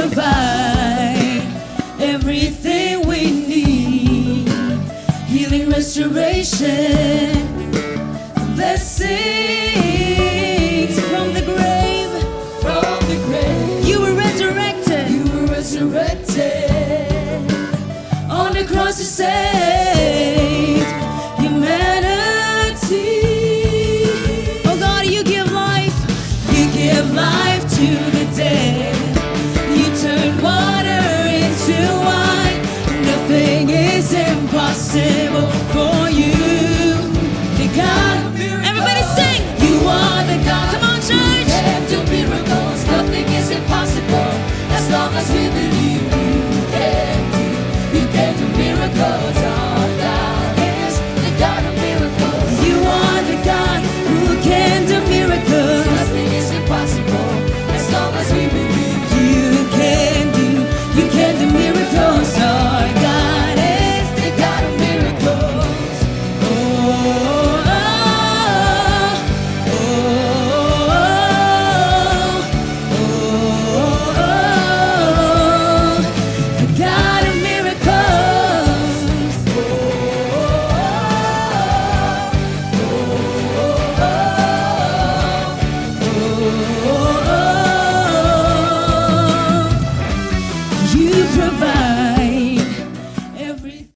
provide everything we need. Healing, restoration, blessings from the grave. From the grave, You were resurrected. you were resurrected. On the cross you saved humanity. Oh God, you give life. You give life to the dead. You turn water into wine. Nothing is impossible for you. The God. Everybody sing. You are the God. Come on, church. You can do miracles, nothing is impossible. As long as we believe, you can do miracles. Our God is the God of miracles. You are the God who can do miracles. Nothing is impossible as long as we believe. You can do miracles. Our God is The God of miracles. oh, oh, oh, oh, oh, the God of miracles. You provide everything.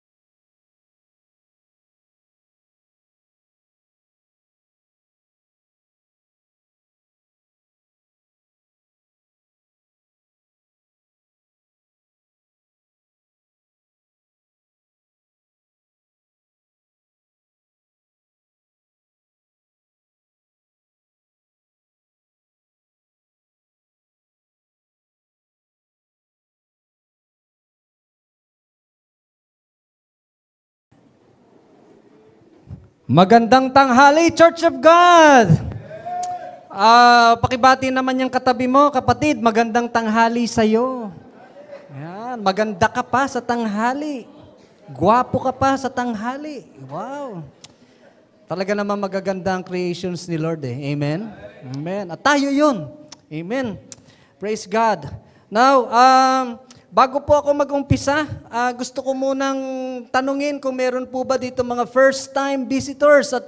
Magandang tanghali, Church of God! Pakibati naman yung katabi mo, kapatid, magandang tanghali sa'yo. Yan, maganda ka pa sa tanghali. Gwapo ka pa sa tanghali. Wow! Talaga naman magaganda ang creations ni Lord eh. Amen? Amen. At tayo yun. Amen. Praise God. Now, bago po ako mag-umpisa, gusto ko munang tanungin kung meron po ba dito mga first-time visitors at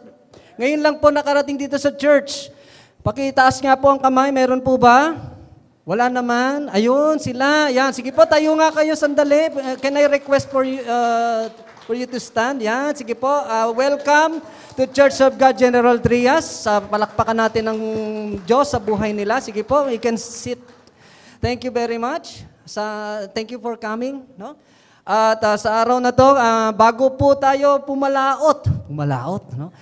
ngayon lang po nakarating dito sa church. Pakitaas nga po ang kamay, meron po ba? Wala naman. Ayun, sila. Yan, sige po, tayo nga kayo sandali. Can I request for you to stand? Yan, sige po. Welcome to Church of God General Trias. Palakpakan natin ng Diyos sa buhay nila. Sige po, you can sit. Thank you very much. Thank you for coming. No? At sa araw na to, bago po tayo pumalaot, no?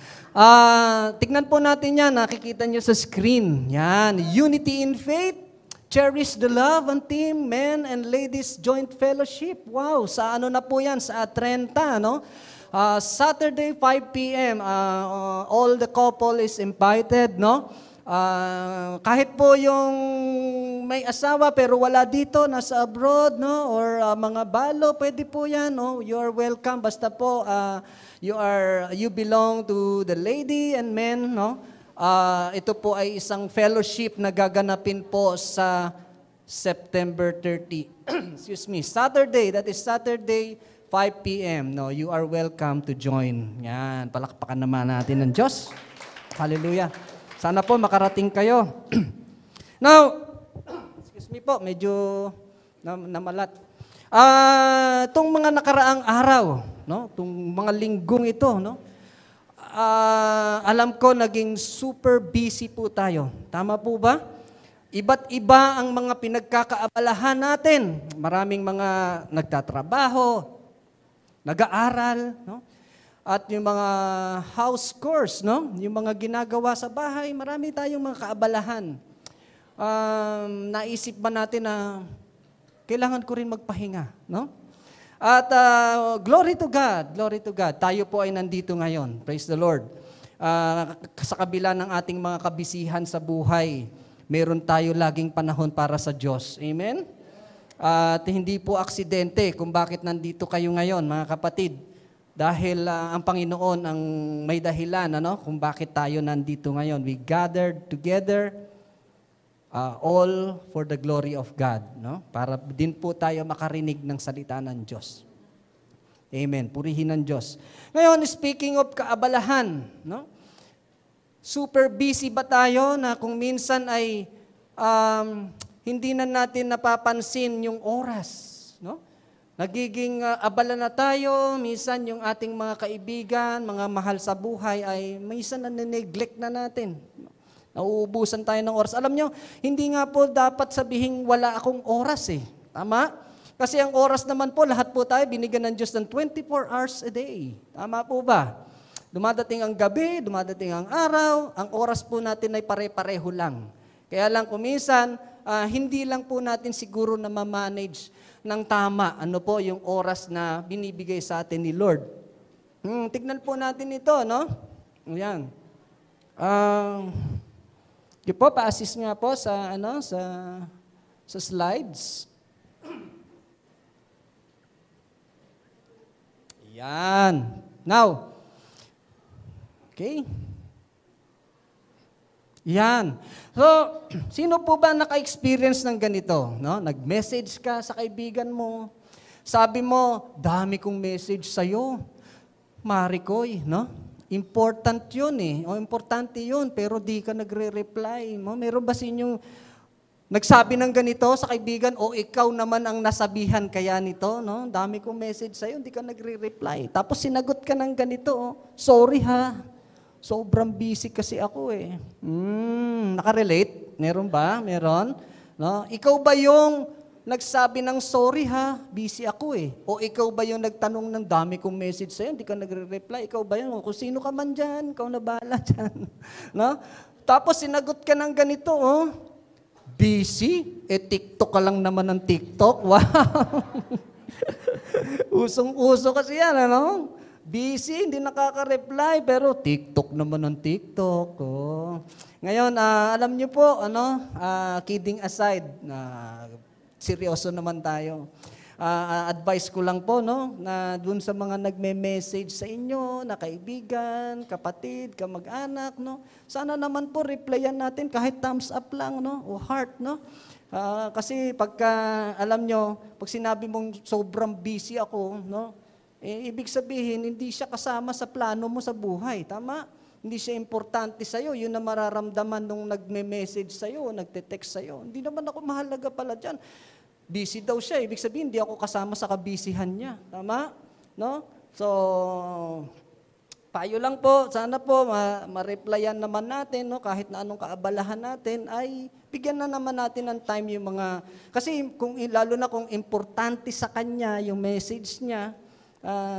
Tignan po natin yan, nakikita nyo sa screen. Yan, Unity in Faith, Cherish the Love and Team, Men and Ladies Joint Fellowship. Wow, sa ano na po yan? Sa 30, no? Saturday, 5 p.m., all the couple is invited, no? Kahit po yung may asawa pero wala dito, nasa abroad, no? Or mga balo, pwede po yan, no? You are welcome. Basta po, you belong to the lady and men, no? Ito po ay isang fellowship na gaganapin po sa September 30. Excuse me, Saturday, that is Saturday, 5 p.m. No, you are welcome to join. Yan, palakpakan naman natin ng Diyos. Hallelujah. Sana po makarating kayo. Now, excuse me po, medyo namalat. Itong mga nakaraang araw, no? Itong mga linggong ito, no? Alam ko naging super busy po tayo. Tama po ba? Iba't iba ang mga pinagkakaabalahan natin. Maraming mga nagtatrabaho, nag-aaral, no? At yung mga house chores, no? Yung mga ginagawa sa bahay, marami tayong mga kaabalahan. Naisip ba natin na kailangan ko rin magpahinga, no? At glory to God, glory to God. Tayo po ay nandito ngayon. Praise the Lord. Sa kabila ng ating mga kabisihan sa buhay, meron tayo laging panahon para sa Diyos. Amen? At hindi po aksidente kung bakit nandito kayo ngayon, mga kapatid. Dahil ang Panginoon ang may dahilan, ano, kung bakit tayo nandito ngayon. We gathered together all for the glory of God, no? Para din po tayo makarinig ng salita ng Diyos. Amen. Purihin ng Diyos. Ngayon, speaking of kaabalahan, no? Super busy ba tayo na kung minsan ay hindi na natin napapansin yung oras, no? Nagiging abala na tayo, minsan yung ating mga kaibigan, mga mahal sa buhay ay minsan na-neglect na natin. Nauubusan tayo ng oras. Alam nyo, hindi nga po dapat sabihin wala akong oras eh. Tama? Kasi ang oras naman po, lahat po tayo binigyan ng Diyos ng 24 hours a day. Tama po ba? Dumadating ang gabi, dumadating ang araw, ang oras po natin ay pare-pareho lang. Kaya lang kung minsan, hindi lang po natin siguro na ma-manage ng tama ano po yung oras na binibigay sa atin ni Lord. Tignan po natin ito, no? Ayan. Yung po, pa-assist nga po sa, sa slides. Yan. Now, okay. Yan. So, sino po ba naka-experience ng ganito? No? Nag-message ka sa kaibigan mo. Sabi mo, dami kong message sa'yo. Marikoy, no? Important yun eh. O, importante yun, pero di ka nagre-reply. No? Meron ba sa inyong nagsabi ng ganito sa kaibigan, o ikaw naman ang nasabihan kaya nito, no? Dami kong message sa'yo, hindi ka nagre-reply. Tapos sinagot ka ng ganito, sorry ha, sobrang busy kasi ako eh. Nakarelate? Meron ba? Meron? No? Ikaw ba yung nagsabi ng sorry ha, busy ako eh? O ikaw ba yung nagtanong ng dami kong message sa'yo, hindi ka nagre-reply? Ikaw ba yun? O kung sino ka man dyan, ikaw na bahala dyan. No? Tapos sinagot ka ng ganito, busy? TikTok ka lang naman ng TikTok? Wow! Usong-uso kasi yan, ano? Busy, hindi nakaka-reply, pero TikTok naman ng TikTok. Oh. Ngayon, alam niyo po, kidding aside, seryoso naman tayo. Advice ko lang po, no, na dun sa mga nagme-message sa inyo, na kaibigan, kapatid, kamag-anak, no, sana naman po replyan natin kahit thumbs up lang, no, o heart, no. Kasi pagka, alam nyo, pag sinabi mong sobrang busy ako, no, ibig sabihin, hindi siya kasama sa plano mo sa buhay, tama? Hindi siya importante sa'yo, yun na mararamdaman nung nagme-message sa'yo, nagte-text sa'yo. Hindi naman ako mahalaga pala dyan. Busy daw siya, ibig sabihin, hindi ako kasama sa kabisihan niya. Tama? No? So, payo lang po, sana po ma-replyan naman natin, no? Kahit na anong kaabalahan natin, ay bigyan na naman natin ng time yung mga, kasi lalo na kung importante sa kanya yung message niya,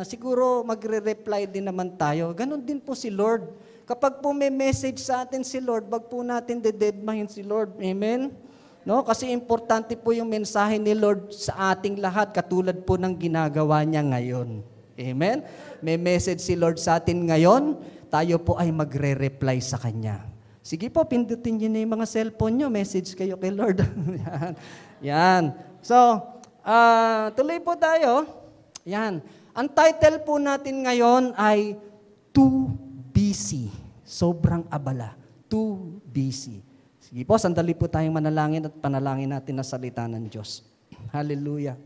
siguro magre-reply din naman tayo. Ganon din po si Lord. Kapag po may message sa atin si Lord, wag po natin dededmahin si Lord. Amen? No, kasi importante po yung mensahe ni Lord sa ating lahat, katulad po ng ginagawa niya ngayon. Amen? May message si Lord sa atin ngayon, tayo po ay magre-reply sa Kanya. Sige po, pindutin niyo na yung mga cellphone niyo, message kayo kay Lord. Yan. Yan. So, tuloy po tayo. Yan. Ang title po natin ngayon ay Too Busy. Sobrang abala. Too busy. Sige po, sandali po tayong manalangin at panalangin natin na salita ng Diyos. Hallelujah.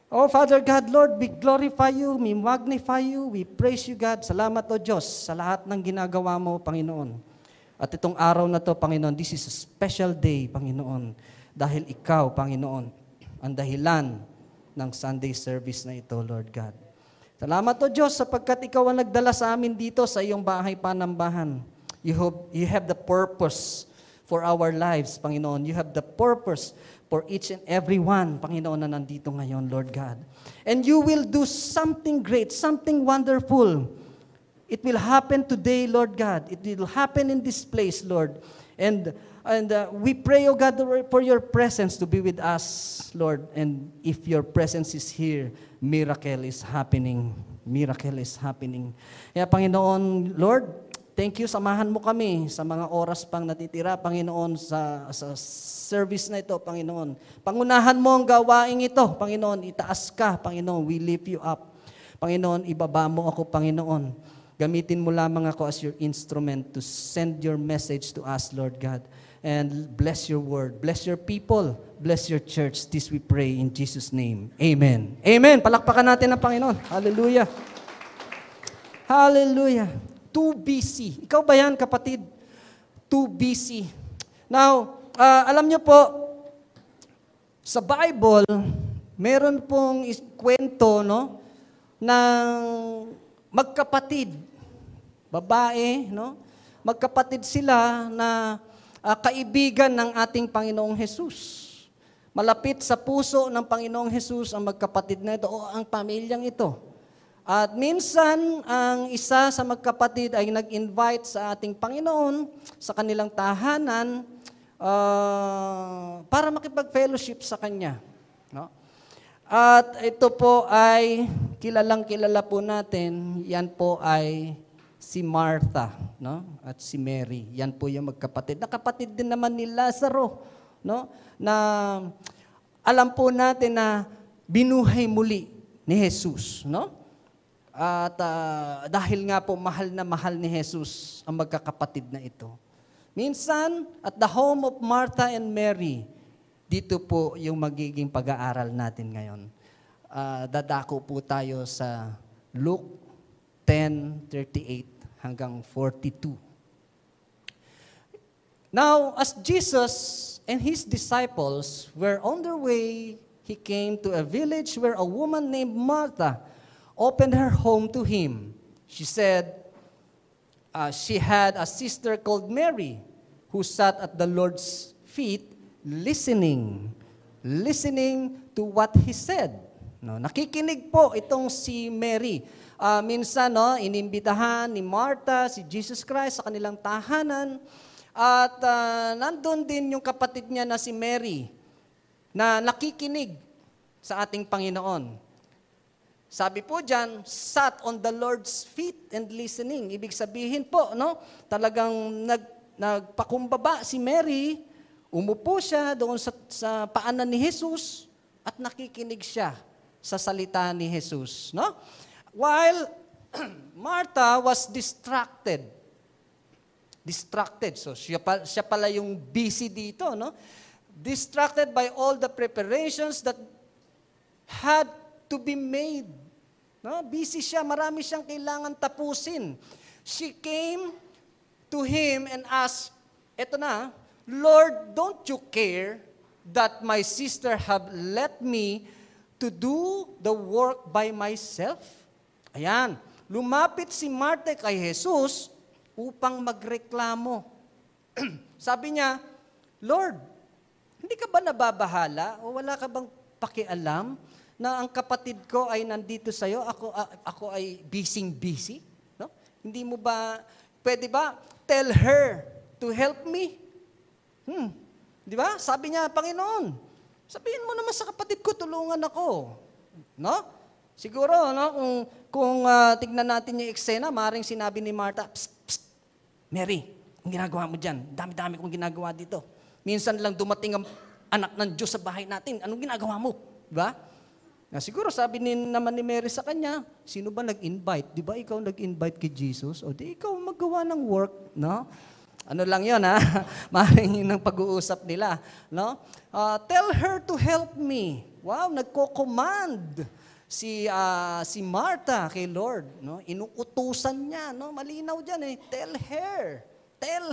Oh, Father God, Lord, we glorify you, we magnify you, we praise you, God. Salamat, O Diyos, sa lahat ng ginagawa mo, Panginoon. At itong araw na to, Panginoon, this is a special day, Panginoon, dahil ikaw, Panginoon, ang dahilan ng Sunday service na ito, Lord God. Salamat, O Diyos, sapagkat ikaw ang nagdala sa amin dito sa iyong bahay panambahan. You have the purpose for our lives, Panginoon. You have the purpose for each and every one, Panginoon, na nandito ngayon, Lord God. And you will do something great, something wonderful. It will happen today, Lord God. It will happen in this place, Lord. And we pray, O God, for your presence to be with us, Lord. And if your presence is here, miracle is happening. Miracle is happening. Kaya, Panginoon, Lord, thank you, samahan mo kami sa mga oras pang natitira, Panginoon, sa service na ito, Panginoon. Pangunahan mo ang gawaing ito, Panginoon. Itaas ka, Panginoon. We lift you up. Panginoon, ibaba mo ako, Panginoon. Gamitin mo lamang ako as your instrument to send your message to us, Lord God. And bless your word. Bless your people. Bless your church. This we pray in Jesus' name. Amen. Amen. Palakpakan natin ang Panginoon. Hallelujah. Hallelujah. 2 BC. Ikaw ba yan, kapatid? 2 BC. Now, alam niyo po, sa Bible, meron pong kwento, no, ng magkapatid, babae, no? Magkapatid sila na kaibigan ng ating Panginoong Hesus. Malapit sa puso ng Panginoong Hesus ang magkapatid na ito o ang pamilyang ito. At minsan, ang isa sa magkapatid ay nag-invite sa ating Panginoon sa kanilang tahanan para makipag-fellowship sa Kanya. No? At ito po ay kilalang-kilala po natin, yan po ay si Martha, no? At si Mary. Yan po yung magkapatid. Nakapatid din naman ni Lazaro, no? Na alam po natin na binuhay muli ni Jesus, no? At dahil nga po mahal na mahal ni Jesus ang magkakapatid na ito. Minsan, at the home of Martha and Mary, dito po yung magiging pag-aaral natin ngayon. Dadako po tayo sa Luke 10:38 hanggang 42. Now, as Jesus and His disciples were on their way, He came to a village where a woman named Martha opened her home to Him. She said, she had a sister called Mary who sat at the Lord's feet listening to what He said. No, nakikinig po itong si Mary. Minsan, no, inimbitahan ni Martha si Jesus Christ sa kanilang tahanan at nandun din yung kapatid niya na si Mary na nakikinig sa ating Panginoon. Sabi po dyan, sat on the Lord's feet and listening. Ibig sabihin po, no, talagang nagpakumbaba si Mary, umupo siya doon sa paanan ni Jesus at nakikinig siya sa salita ni Jesus. No? While Martha was distracted. So siya pala yung busy dito. No? Distracted by all the preparations that had to be made. No? Busy siya, marami siyang kailangan tapusin. She came to Him and asked, eto na, Lord, don't you care that my sister have let me to do the work by myself? Ayan, lumapit si Martha kay Jesus upang magreklamo. Sabi niya, Lord, hindi ka ba nababahala o wala ka bang pakialam na ang kapatid ko ay nandito sa'yo, ako ay busy? No? Hindi mo ba, pwede ba, tell her to help me? Di ba? Sabi niya, Panginoon, sabihin mo naman sa kapatid ko, tulungan ako. No? Siguro, no, kung tignan natin yung eksena, maaaring sinabi ni Martha, psst, psst, Mary, ang ginagawa mo dyan, dami-dami kong ginagawa dito. Minsan lang dumating ang anak ng Diyos sa bahay natin, anong ginagawa mo? Di ba? Na siguro sabi naman ni Mary sa kanya, sino ba nag-invite? Di ba ikaw nag-invite kay Jesus? O di ikaw magawa ng work, no? Ano lang yun, ha? Maaaring yun ang pag-uusap nila, no? Tell her to help me. Wow, nagko-command si Martha kay Lord, no? Inuutusan niya, no? Malinaw diyan eh. Tell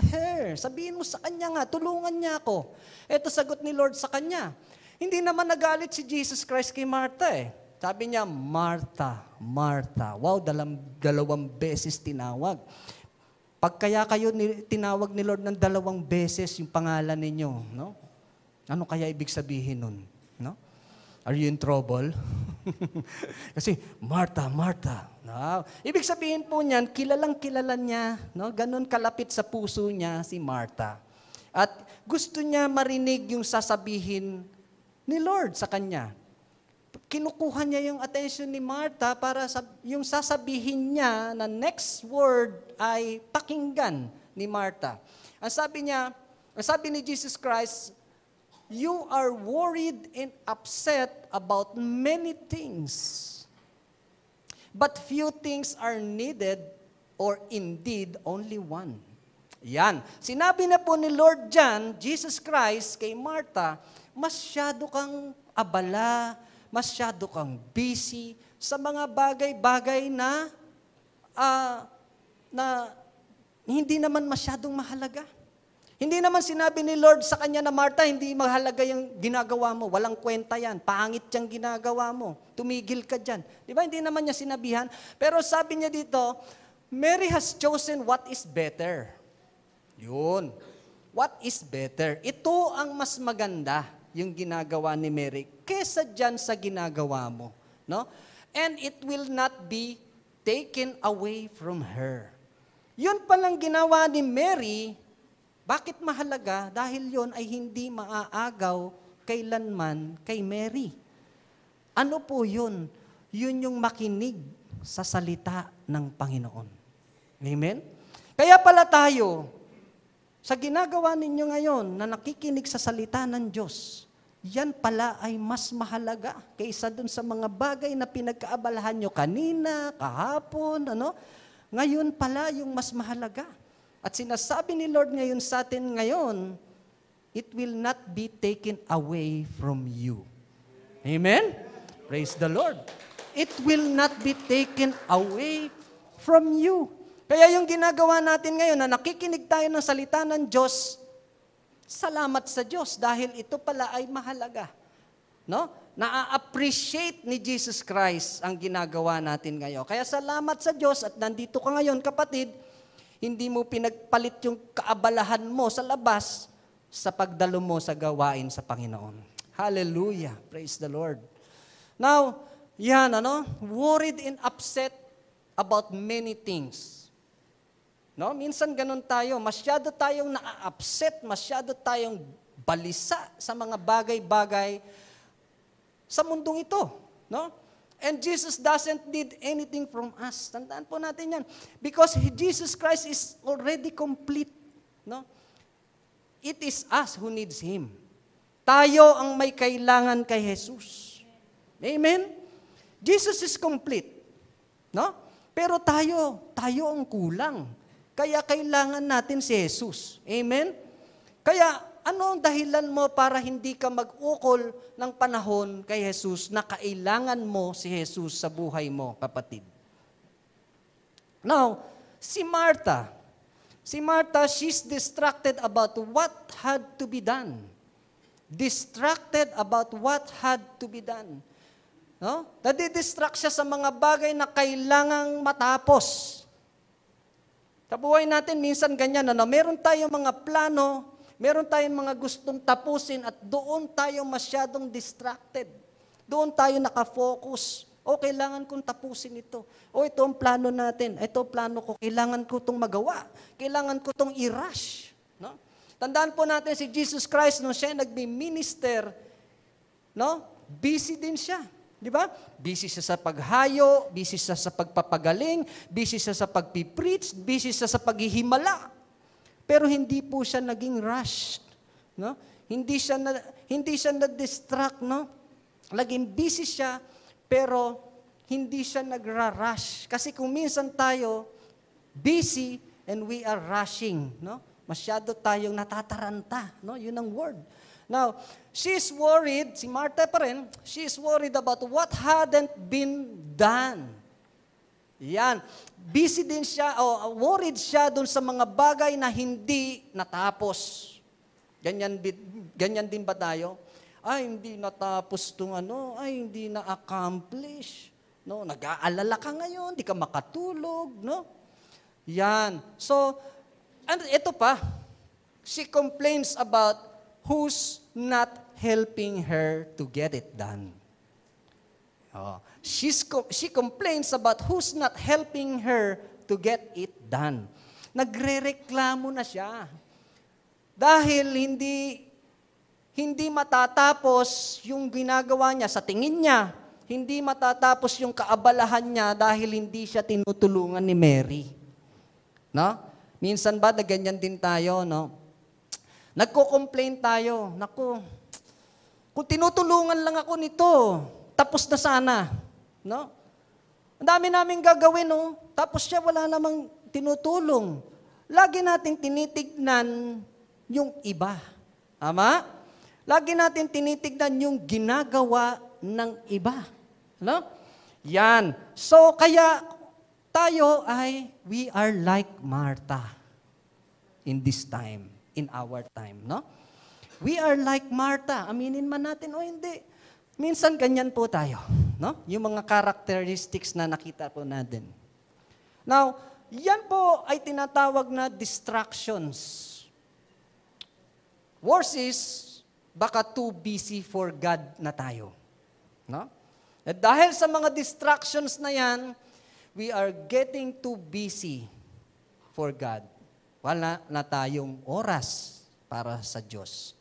her. Sabihin mo sa kanya nga, tulungan niya ako. Ito sagot ni Lord sa kanya. Hindi naman nagalit si Jesus Christ kay Martha eh. Sabi niya, Martha. Wow, dalawang beses tinawag. Pag kaya kayo tinawag ni Lord ng 2 beses yung pangalan ninyo, no? Ano kaya ibig sabihin nun? No? Are you in trouble? Kasi, Martha. No? Ibig sabihin po niyan, kilalang-kilala niya, no? Ganun kalapit sa puso niya si Martha. At gusto niya marinig yung sasabihin ni Lord sa kanya. Kinukuha niya yung attention ni Martha para yung sasabihin niya na next word ay pakinggan ni Martha. Ang sabi ni Jesus Christ, you are worried and upset about many things. But few things are needed, or indeed only one. Yan. Sinabi na po ni Lord John, Jesus Christ, kay Martha, masyado kang abala, masyado kang busy sa mga bagay-bagay na hindi naman masyadong mahalaga. Hindi naman sinabi ni Lord sa kanya na, Martha, hindi mahalaga yung ginagawa mo. Walang kwenta yan. Pangit yung ginagawa mo. Tumigil ka dyan. Di ba? Hindi naman niya sinabihan. Pero sabi niya dito, Mary has chosen what is better. Yun. What is better? Ito ang mas maganda, yung ginagawa ni Mary, kesa dyan sa ginagawa mo. No? And it will not be taken away from her. Yun palang ginawa ni Mary. Bakit mahalaga? Dahil yon ay hindi maaagaw kailanman kay Mary. Ano po yun? Yun yung makinig sa salita ng Panginoon. Amen? Kaya pala tayo, sa ginagawa ninyo ngayon na nakikinig sa salita ng Diyos, yan pala ay mas mahalaga kaysa dun sa mga bagay na pinagkaabalahan nyo kanina, kahapon, Ngayon pala yung mas mahalaga. At sinasabi ni Lord ngayon sa atin ngayon, it will not be taken away from you. Amen? Praise the Lord. It will not be taken away from you. Kaya yung ginagawa natin ngayon na nakikinig tayo ng salita ng Diyos, salamat sa Diyos dahil ito pala ay mahalaga. No? Na-appreciate ni Jesus Christ ang ginagawa natin ngayon. Kaya salamat sa Diyos at nandito ka ngayon, kapatid. Hindi mo pinagpalit yung kaabalahan mo sa labas sa pagdalo mo sa gawain sa Panginoon. Hallelujah. Praise the Lord. Now, worried and upset about many things. No? Minsan ganun tayo. Masyado tayong na-upset, masyado tayong balisa sa mga bagay-bagay sa mundong ito. No? And Jesus doesn't need anything from us. Tandaan po natin yan. Because Jesus Christ is already complete. No? It is us who needs Him. Tayo ang may kailangan kay Jesus. Amen? Jesus is complete. No? Pero tayo ang kulang. Kaya kailangan natin si Jesus. Amen? Kaya ano ang dahilan mo para hindi ka mag-ukol ng panahon kay Jesus na kailangan mo si Jesus sa buhay mo, kapatid? Now, si Martha, she's distracted about what had to be done. Distracted about what had to be done. No? Nadidistract siya sa mga bagay na kailangang matapos. Sa buhay natin, minsan ganyan, meron tayong mga plano, meron tayong mga gustong tapusin at doon tayo masyadong distracted. Doon tayo nakafocus. Kailangan kong tapusin ito. Ito ang plano natin. Ito ang plano ko. Kailangan ko itong magawa. Kailangan ko itong i-rush. No? Tandaan po natin si Jesus Christ, siya nagbi-minister, busy din siya. Di ba? Busy siya sa paghayo, busy siya sa pagpapagaling, busy siya sa pagpipreach, busy siya sa paghihimala. Pero hindi po siya naging rushed, no? Hindi siya na-distract, no? Laging busy siya, pero hindi siya nagra-rush. Kasi kung minsan tayo busy and we are rushing, no? Masyado tayong natataranta, no? Yun ang word. Now, she's worried, si Martha pa rin, she's worried about what hadn't been done. Yan. Busy din siya, worried siya dun sa mga bagay na hindi natapos. Ganyan din ba tayo? Hindi natapos itong hindi na-accomplish. No? Nag-aalala ka ngayon, di ka makatulog. No? Yan. So, ito pa, she complains about who's not helping her to get it done. She complains about who's not helping her to get it done. Nagrereklamo na siya. Dahil hindi matatapos yung ginagawa niya sa tingin niya. Hindi matatapos yung kaabalahan niya dahil hindi siya tinutulungan ni Mary. No? Minsan ba na ganyan din tayo, no? Nagko-complain tayo. Naku, kung tinutulungan lang ako nito, tapos na sana. No? Ang dami namin gagawin, no? Tapos siya wala namang tinutulong. Lagi nating tinitignan yung iba. Tama? Lagi natin tinitignan yung ginagawa ng iba. No? Yan. So, kaya tayo we are like Martha in this time, in our time. No? We are like Martha. Aminin man natin o hindi. Minsan ganyan po tayo. No? Yung mga characteristics na nakita po natin. Now, yan po ay tinatawag na distractions. Worse is, baka too busy for God na tayo. No? At dahil sa mga distractions na yan, we are getting too busy for God. Wala na tayong oras para sa Diyos.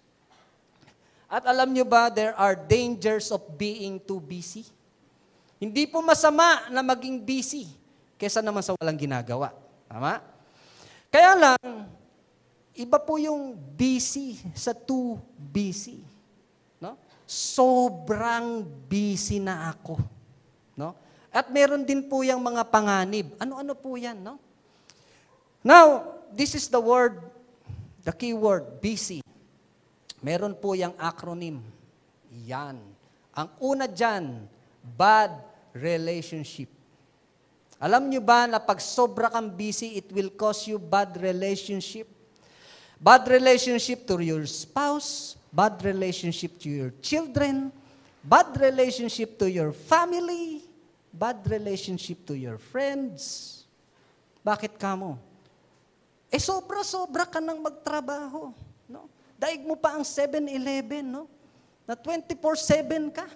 At alam nyo ba, there are dangers of being too busy. Hindi po masama na maging busy kesa naman sa walang ginagawa. Tama? Kaya lang, iba po yung busy sa too busy. No? Sobrang busy na ako. No? At meron din po yung mga panganib. Ano-ano po yan, no? Now, this is the word, the keyword, busy. Meron po yung acronym. Yan. Ang una dyan, bad relationship. Alam nyo ba na pag sobra kang busy, it will cause you bad relationship? Bad relationship to your spouse, bad relationship to your children, bad relationship to your family, bad relationship to your friends. Bakit ka mo? Sobra-sobra ka nang magtrabaho. No? Daig mo pa ang 7-Eleven, no? Na 24/7 ka.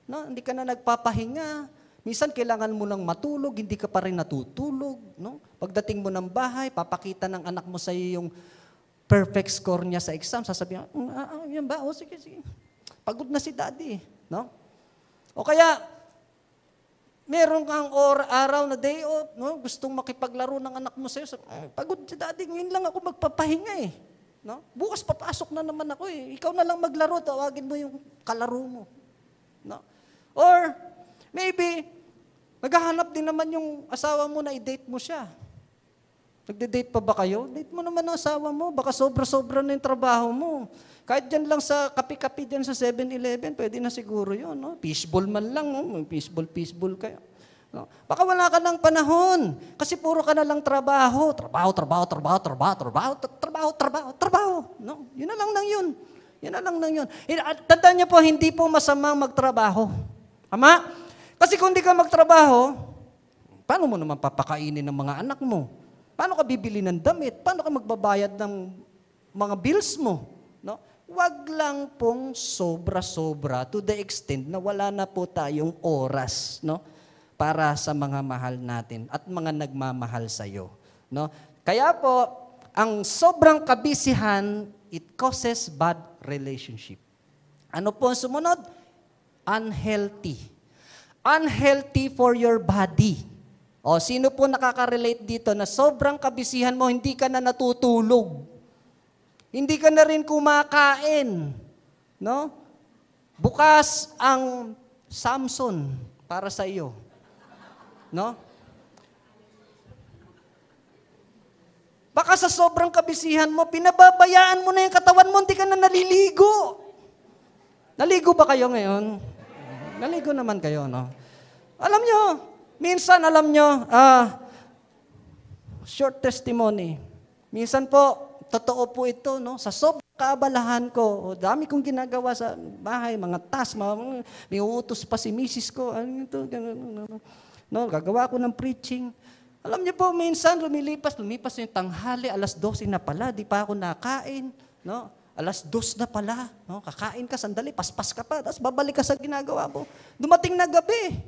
No? Hindi ka na nagpapahinga. Minsan kailangan mo lang matulog, hindi ka pa rin natutulog. No? Pagdating mo ng bahay, papakita ng anak mo sa iyo yung perfect score niya sa exam. Sasabihin, yan ba? O sige. Pagod na si daddy. No? O kaya, meron kang araw na day off, no? Gustong makipaglaro ng anak mo sa'yo. Pagod si daddy, ngayon lang ako magpapahinga eh. No? Bukas papasok na naman ako eh. Ikaw na lang maglaro, tawagin mo yung kalaro mo. No? Or, maybe, maghahanap din naman yung asawa mo na i-date mo siya. Nagde-date pa ba kayo? Date mo naman ang asawa mo. Baka sobra-sobra na yung trabaho mo. Kahit dyan lang sa kapi-kapi dyan sa 7-Eleven, pwede na siguro yun. No? Fishball man lang. No? Fishball kayo. No? Baka wala ka ng panahon. Kasi puro ka na lang trabaho. Trabaho. No? Yun na lang yun. Tandaan niyo po, hindi po masamang magtrabaho. Tama? Kasi kung hindi ka magtrabaho, paano mo naman papakainin ng mga anak mo? Paano ka bibili ng damit? Paano ka magbabayad ng mga bills mo? No? Wag lang pong sobra-sobra to the extent na wala na po tayong oras, no? Para sa mga mahal natin at mga nagmamahal sa iyo, no? Kaya po, ang sobrang kabisihan, it causes bad relationship. Ano po ang sumunod? Unhealthy. Unhealthy for your body. O, sino po nakaka-relate dito na sobrang kabisihan mo, hindi ka na natutulog. Hindi ka na rin kumakain. No? Bukas ang Samson para sa iyo. No? Baka sa sobrang kabisihan mo, pinababayaan mo na yung katawan mo, hindi ka na naliligo. Naligo ba kayo ngayon? Naligo naman kayo, no? Alam nyo, minsan, short testimony. Minsan po, totoo po ito, no? Sa sobrang kaabalahan ko, dami kong ginagawa sa bahay, mga task, may uutos pa si misis ko, ano ito, no? Gagawa ko ng preaching. Alam niyo po, minsan lumipas yung tanghali, 12:00 na pala, di pa ako nakain, no? 2:00 na pala, no? Kakain ka, sandali, paspas ka pa, tapos babalik ka sa ginagawa mo. Dumating na gabi.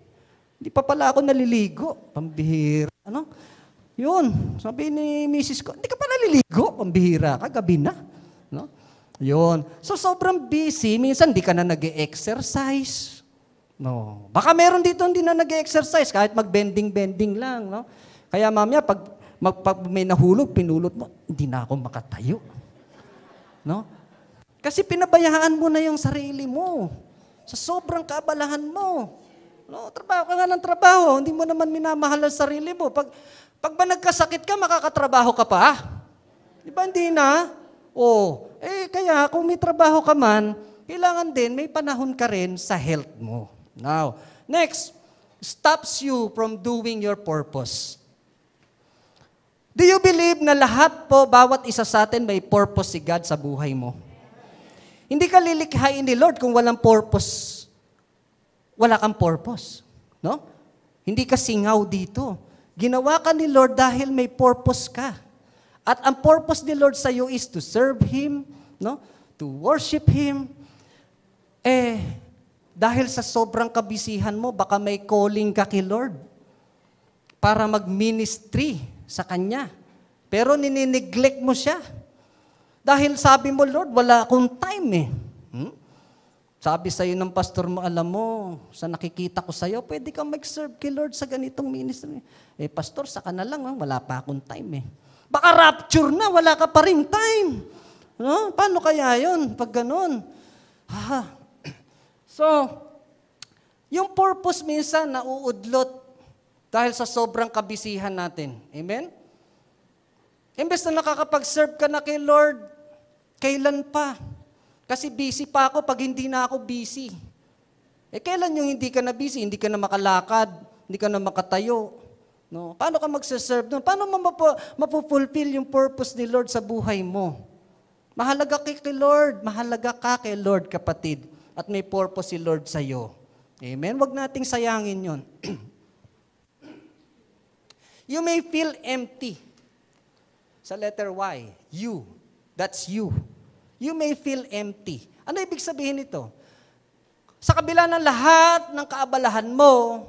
Hindi pa pala ako naliligo. Pambihira. Ano? Yun. Sabi ni misis ko, hindi ka pa naliligo. Pambihira ka. Gabi na. No? Yun. So, sobrang busy. Minsan, hindi ka na nag-exercise. No. Baka meron dito hindi na nag-exercise. Kahit mag-bending-bending lang. No? Kaya mamaya, pag may nahulog, pinulot mo, hindi na ako makatayo. No? Kasi pinabayaan mo na yung sarili mo. Sa sobrang kaabalahan mo. No, trabaho ka nga ng trabaho, hindi mo naman minamahal ang sarili mo. Pag Pag ba nagkasakit ka, makakatrabaho ka pa? Di ba hindi na? Kaya kung may trabaho ka man, kailangan din may panahon ka rin sa health mo. Now, next, stops you from doing your purpose. Do you believe na lahat po, bawat isa sa atin, may purpose si God sa buhay mo? Hindi ka lilikhain ni Lord kung walang purpose. Wala kang purpose. No? Hindi ka singaw dito. Ginawa ka ni Lord dahil may purpose ka. At ang purpose ni Lord sa iyo is to serve Him, no? To worship Him. Dahil sa sobrang kabisihan mo, baka may calling ka kay Lord para mag-ministry sa Kanya. Pero ninineglect mo siya. Dahil sabi mo, Lord, wala akong time Sabi sa'yo ng pastor mo, alam mo, sa nakikita ko sa'yo, pwede kang mag-serve kay Lord sa ganitong ministry. Pastor, saka na lang, wala pa akong time Baka rapture na, wala ka pa rin time. No? Paano kaya yun pag ganun? So, yung purpose minsan nauudlot dahil sa sobrang kabisihan natin. Amen? Imbes na nakakapag-serve ka na kay Lord, kailan pa? Kasi busy pa ako pag hindi na ako busy. Kailan yung hindi ka na busy? Hindi ka na makalakad, hindi ka na makatayo. No? Paano ka magsaserve doon? Paano mo mapupulfill yung purpose ni Lord sa buhay mo? Mahalaga kay Lord. Mahalaga ka kay Lord, kapatid. At may purpose si Lord sa iyo. Amen? Huwag nating sayangin yun. You may feel empty. Sa letter Y, you. That's you. You may feel empty. Ano ibig sabihin nito? Sa kabila ng lahat ng kaabalahan mo,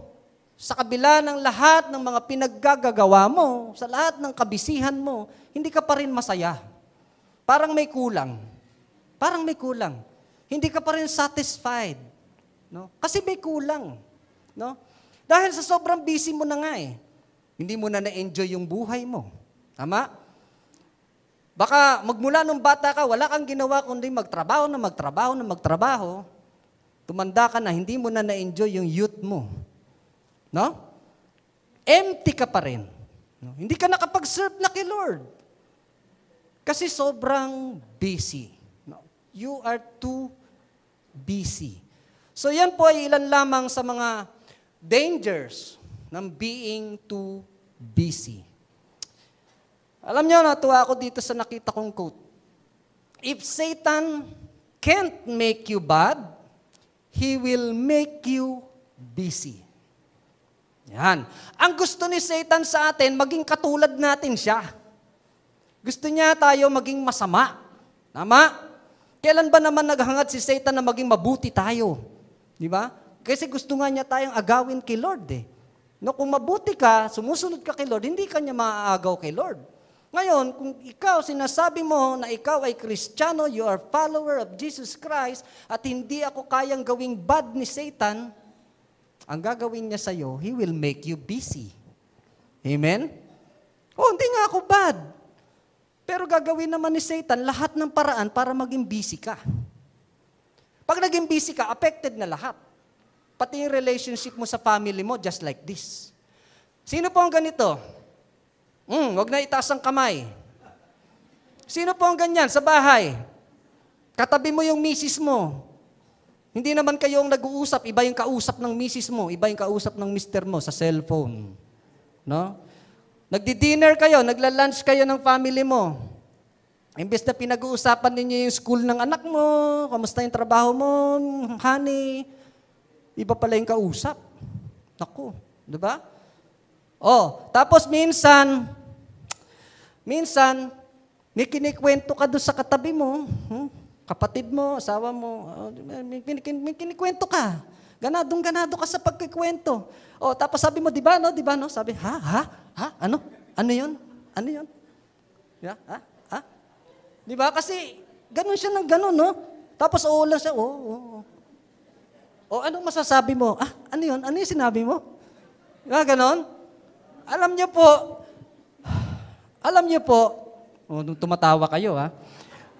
sa kabila ng lahat ng mga pinaggagawa mo, sa lahat ng kabisihan mo, hindi ka pa rin masaya. Parang may kulang. Parang may kulang. Hindi ka pa rin satisfied. No? Kasi may kulang. No? Dahil sa sobrang busy mo na nga hindi mo na na-enjoy yung buhay mo. Tama? Baka magmula nung bata ka, wala kang ginawa kundi magtrabaho. Tumanda ka na, hindi mo na na-enjoy yung youth mo. No? Empty ka pa rin. No? Hindi ka nakapag-serve na kay Lord. Kasi sobrang busy. No? You are too busy. So yan po ay ilan lamang sa mga dangers ng being too busy. Alam niyo, natuwa ako dito sa nakita kong quote. If Satan can't make you bad, he will make you busy. Yan. Ang gusto ni Satan sa atin, maging katulad natin siya. Gusto niya tayo maging masama. Tama? Kailan ba naman naghangad si Satan na maging mabuti tayo? Di ba? Kasi gusto nga niya tayong agawin kay Lord No, kung mabuti ka, sumusunod ka kay Lord, hindi ka niya maaagaw kay Lord. Ngayon, kung ikaw, sinasabi mo na ikaw ay Kristiyano, you are follower of Jesus Christ, at hindi ako kayang gawing bad ni Satan, ang gagawin niya sa'yo, he will make you busy. Amen? Hindi nga ako bad. Pero gagawin naman ni Satan lahat ng paraan para maging busy ka. Pag naging busy ka, affected na lahat. Pati yung relationship mo sa family mo, just like this. Sino po ang ganito? Huwag na itaas ang kamay. Sino po ang ganyan sa bahay? Katabi mo yung misis mo. Hindi naman kayo ang nag-uusap, iba yung kausap ng misis mo, iba yung kausap ng mister mo sa cellphone. No? Nagdi-dinner kayo, nagla-lunch kayo ng family mo. Imbes na pinag-uusapan ninyo yung school ng anak mo, kamusta yung trabaho mo, honey, iba pala yung kausap. Naku, di ba? Tapos minsan, may kinikwento ka doon sa katabi mo, kapatid mo, asawa mo, may kinikwento ka. Ganado ka sa pagkikwento. Tapos sabi mo, di ba no? Sabi, Ano? Ano yun? Yeah? Di ba? Kasi, ganun siya ng ganun, no? Tapos, lang siya, anong masasabi mo? Ano yun? Ano yung sinabi mo? Ganon? Alam niyo po, nung tumatawa kayo,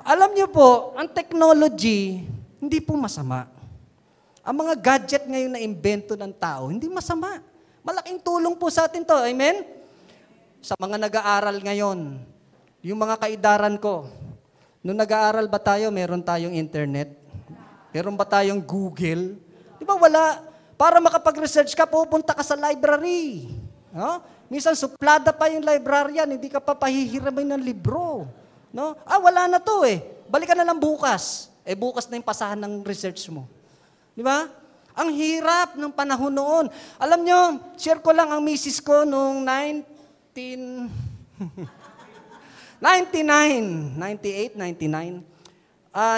alam niyo po, ang technology, hindi po masama. Ang mga gadget ngayon na imbento ng tao, hindi masama. Malaking tulong po sa atin to. Amen? sa mga nag-aaral ngayon, yung mga kaidaran ko, nung nag-aaral ba tayo, meron tayong internet? Meron ba tayong Google? Di ba wala? Para makapag-research ka, pupunta ka sa library. No? Minsan, suplada pa yung librarian, hindi ka pa pahihiramin ng libro. No? Wala na to eh. Balikan na lang bukas. Bukas na yung pasahan ng research mo. Di ba? Ang hirap ng panahon noon. Alam nyo, share ko lang ang misis ko noong 98, 99.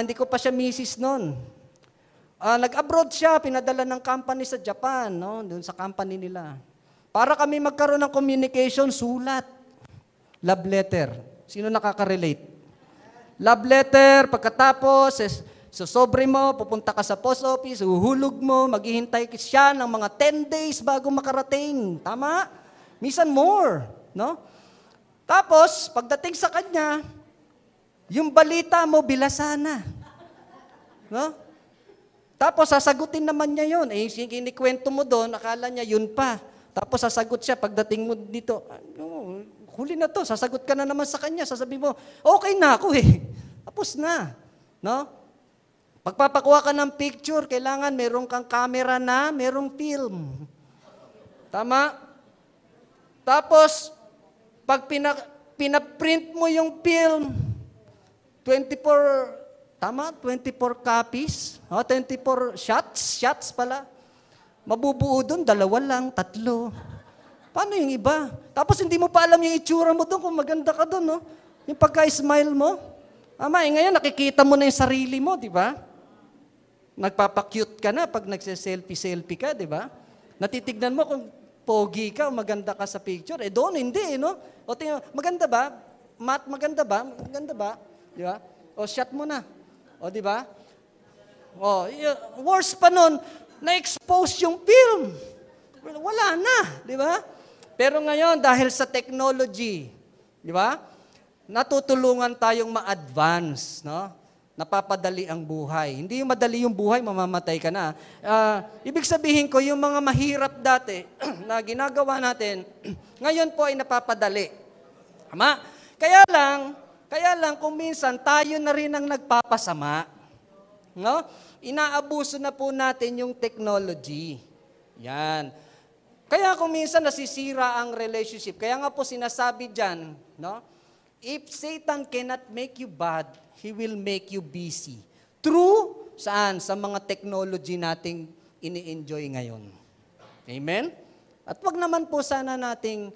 Hindi ko pa siya misis noon. Nag-abroad siya, pinadala ng company sa Japan, no? Doon sa company nila. Para kami magkaroon ng communication, sulat. Love letter. Sino nakaka-relate? Love letter, pagkatapos, sobre mo, pupunta ka sa post office, uhulog mo, maghihintay siya ng mga 10 days bago makarating. Tama? Minsan more, no? Tapos, pagdating sa kanya, yung balita mo, bilasana. No? Tapos, sasagutin naman niya yun. Kinikwento mo doon, akala niya yun pa. Tapos, sasagot siya. Pagdating mo dito, huli na to, sasagot ka na naman sa kanya. Sasabihin mo, okay na ako eh. Tapos na. No? Pagpapakuha ka ng picture, kailangan meron kang camera na, merong film. Tama? Tapos, pag pinaprint mo yung film, 24 copies, 24 shots pala. Mabubuo doon, 2 lang, 3. Paano yung iba? Tapos hindi mo pa alam yung itsura mo doon kung maganda ka doon, no? Yung pagka-smile mo. Ngayon nakikita mo na yung sarili mo, di ba? Nagpapakute ka na pag nagse-selfie ka, di ba? Natitignan mo kung pogi ka o maganda ka sa picture. Doon hindi, no? O tingnan, maganda ba? Matt, maganda ba? Maganda ba? Di ba? O shot mo na. O di ba? O, worse pa nun, na-expose yung film. Wala na, di ba? Pero ngayon, dahil sa technology, di ba? Natutulungan tayong ma-advance, no? Napapadali ang buhay. Hindi yung madali yung buhay, mamamatay ka na. Ibig sabihin ko, yung mga mahirap dati na ginagawa natin, ngayon po ay napapadali. Tama? Kaya lang kung minsan tayo na rin ang nagpapasama. No? Inaabuso na po natin yung technology. Yan. Kaya kung minsan nasisira ang relationship, kaya nga po sinasabi dyan, no? If Satan cannot make you bad, he will make you busy. True? Saan? Sa mga technology nating ini-enjoy ngayon. Amen? At wag naman po sana nating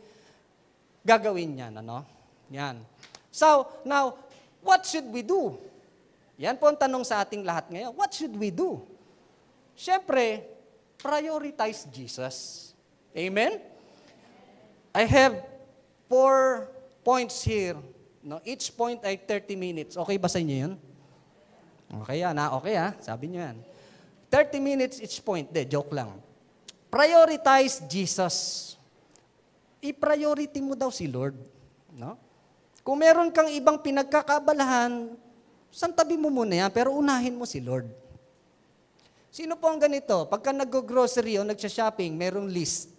gagawin yan, ano? Yan. So, now, what should we do? Yan po ang tanong sa ating lahat ngayon. What should we do? Siyempre, prioritize Jesus. Amen? I have 4 points here. No, each point ay 30 minutes. Okay ba sa inyo yun? Okay yan, ha? Okay, ha? Sabi nyo yan. 30 minutes each point. Joke lang. Prioritize Jesus. I-priority mo daw si Lord. No? Kung meron kang ibang pinagkakabalahan, santabi mo muna yan, pero unahin mo si Lord. Sino po ang ganito? Pagka nag-grocery o nagsha-shopping, merong list.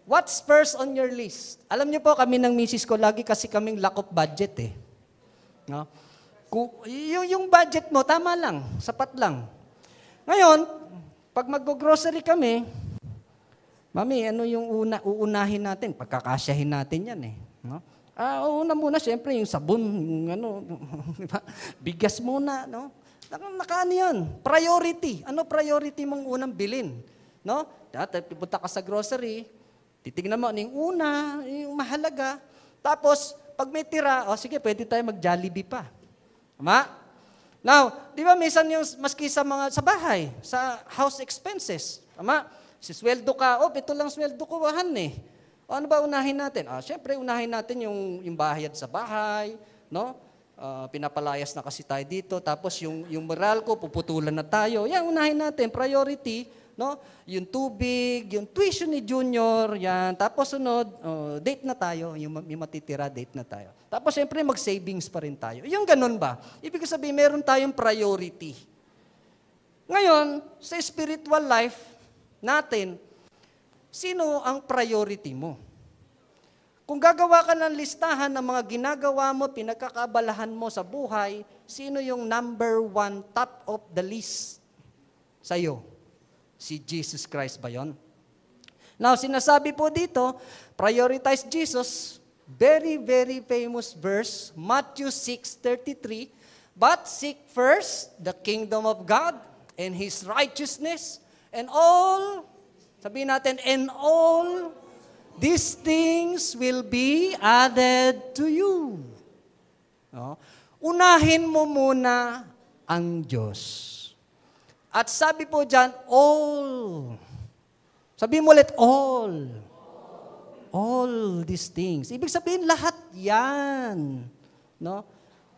What's first on your list? Alam niyo po, kami ng misis ko, lagi kasi kaming lack of budget eh. No? Yung budget mo, tama lang, sapat lang. Ngayon, pag mag-grocery kami, Mami, ano yung uunahin natin? Pagkakasyahin natin yan eh. No? Una muna, siyempre, yung sabon, bigas muna, no? Nakaano yan? Priority. Ano priority mong unang bilin? No? Dati, pupunta ka sa grocery, titignan mo, ano yung una, yung mahalaga. Tapos, pag may tira, sige, pwede tayo mag-Jollibee pa. Tama? Now, di ba minsan yung maski sa bahay, sa house expenses. Tama? Sweldo ka, ito lang sweldo ko, eh. Ano ba unahin natin? Siyempre, unahin natin yung bayad sa bahay, no? Pinapalayas na kasi tayo dito. Tapos yung moral ko, puputulan na tayo. Yan, unahin natin, priority, no? Yung tubig, yung tuition ni Junior, yan. Tapos sunod, date na tayo. Yung matitira, date na tayo. Tapos siyempre, mag-savings pa rin tayo. Yung ganun ba? Ibig sabihin, meron tayong priority. Ngayon, sa spiritual life natin, sino ang priority mo? Kung gagawa ka ng listahan ng mga ginagawa mo, pinagkakaabalahan mo sa buhay, sino yung number 1 top of the list sa'yo? Si Jesus Christ ba yon? Now, sinasabi po dito, prioritize Jesus. Very, very famous verse, Matthew 6:33. But seek first the kingdom of God and His righteousness, and all, sabihin natin, and all these things will be added to you. No? Unahin mo muna ang Diyos. At sabi po dyan, all. Sabi mo ulit, all. All these things. Ibig sabihin, lahat yan. No?